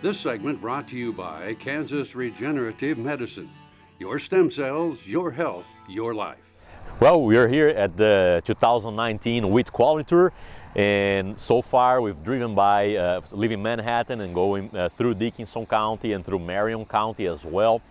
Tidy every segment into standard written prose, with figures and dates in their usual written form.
This segment brought to you by Kansas Regenerative Medicine. Your stem cells, your health, your life. Well, we are here at the 2019 Wheat Quality Tour, and so far we've driven by leaving Manhattan and going through Dickinson County and through Marion County as well.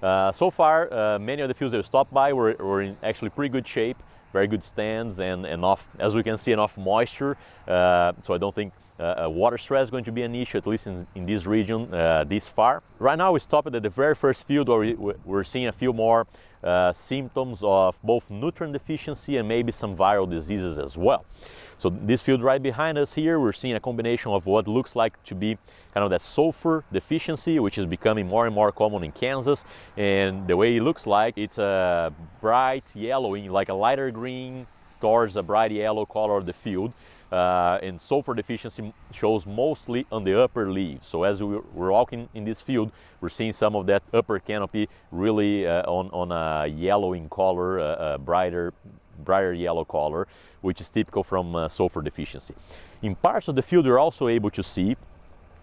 So far, many of the fields that we stopped by were in actually pretty good shape, very good stands, and enough, as we can see, enough moisture. So I don't think water stress is going to be an issue, at least in this region this far. Right now we stopped at the very first field where we're seeing a few more symptoms of both nutrient deficiency and maybe some viral diseases as well. So this field right behind us here, we're seeing a combination of what looks like to be kind of that sulfur deficiency, which is becoming more and more common in Kansas. And the way it looks like, it's a bright yellowing, like a lighter green towards a bright yellow color of the field. And sulfur deficiency shows mostly on the upper leaves. So as we're walking in this field, we're seeing some of that upper canopy really on a yellowing color, a brighter yellow color, which is typical from sulfur deficiency. In parts of the field, we're also able to see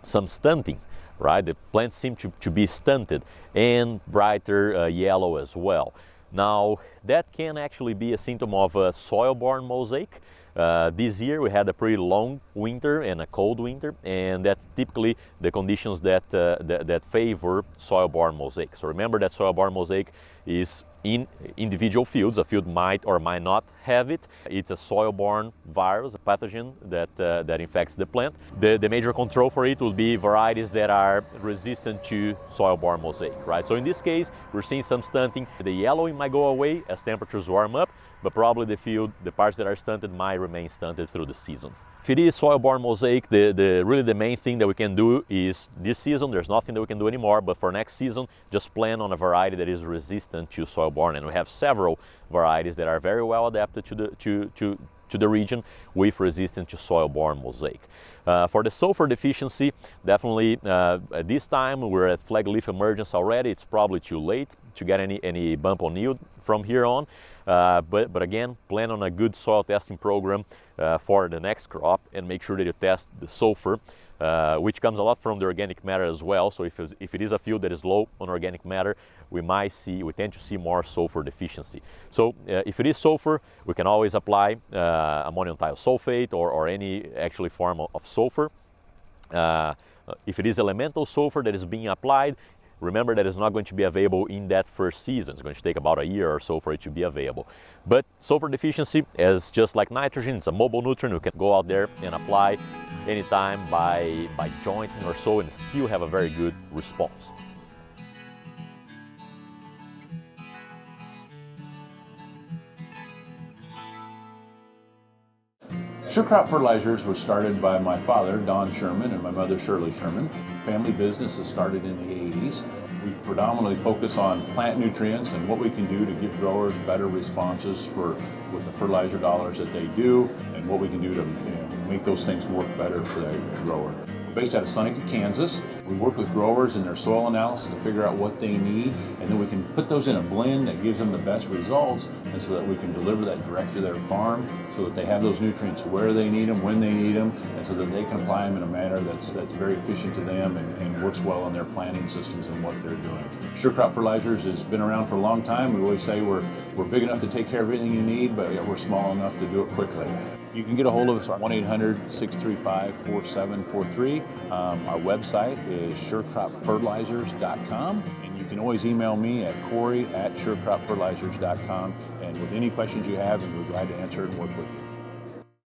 some stunting, right? The plants seem to be stunted and brighter yellow as well. Now, that can actually be a symptom of a soil-borne mosaic. This year we had a pretty long winter and a cold winter, and that's typically the conditions that favor soil-borne mosaic. So remember that soil-borne mosaic is in individual fields. A field might or might not have it. It's a soil-borne virus, a pathogen that infects the plant. The major control for it would be varieties that are resistant to soil-borne mosaic, right? So in this case, we're seeing some stunting. The yellowing might go away as temperatures warm up, but probably the parts that are stunted might remain stunted through the season. If it is soil-borne mosaic, really the main thing that we can do is this season, there's nothing that we can do anymore, but for next season, just plan on a variety that is resistant to soil-borne. And we have several varieties that are very well adapted to the region with resistance to soil-borne mosaic. For the sulfur deficiency, definitely at this time we're at flag leaf emergence already. It's probably too late to get any bump on yield from here on. But again, plan on a good soil testing program for the next crop and make sure that you test the sulfur, which comes a lot from the organic matter as well. So if it is a field that is low on organic matter, we tend to see more sulfur deficiency. So if it is sulfur, we can always apply ammonium thiosulfate or any actually form of sulfur. If it is elemental sulfur that is being applied, remember that it's not going to be available in that first season. It's going to take about a year or so for it to be available. But sulfur deficiency is just like nitrogen. It's a mobile nutrient. You can go out there and apply anytime by jointing or so and still have a very good response. Sure Crop Fertilizers was started by my father, Don Sherman, and my mother, Shirley Sherman. Family business that started in the 80s. We predominantly focus on plant nutrients and what we can do to give growers better responses with the fertilizer dollars that they do, and what we can do to make those things work better for the grower. We're based out of Seneca, Kansas. We work with growers in their soil analysis to figure out what they need, and then we can put those in a blend that gives them the best results, and so that we can deliver that direct to their farm so that they have those nutrients where they need them, when they need them, and so that they can apply them in a manner that's very efficient to them and works well on their planting systems and what they're doing. Sure Crop Fertilizers has been around for a long time. We always say we're big enough to take care of everything you need, but we're small enough to do it quickly. You can get a hold of us at 1-800-635-4743. Our website is surecropfertilizers.com, and you can always email me at Corey@surecropfertilizers.com, and with any questions you have, and we're glad to answer and work with you.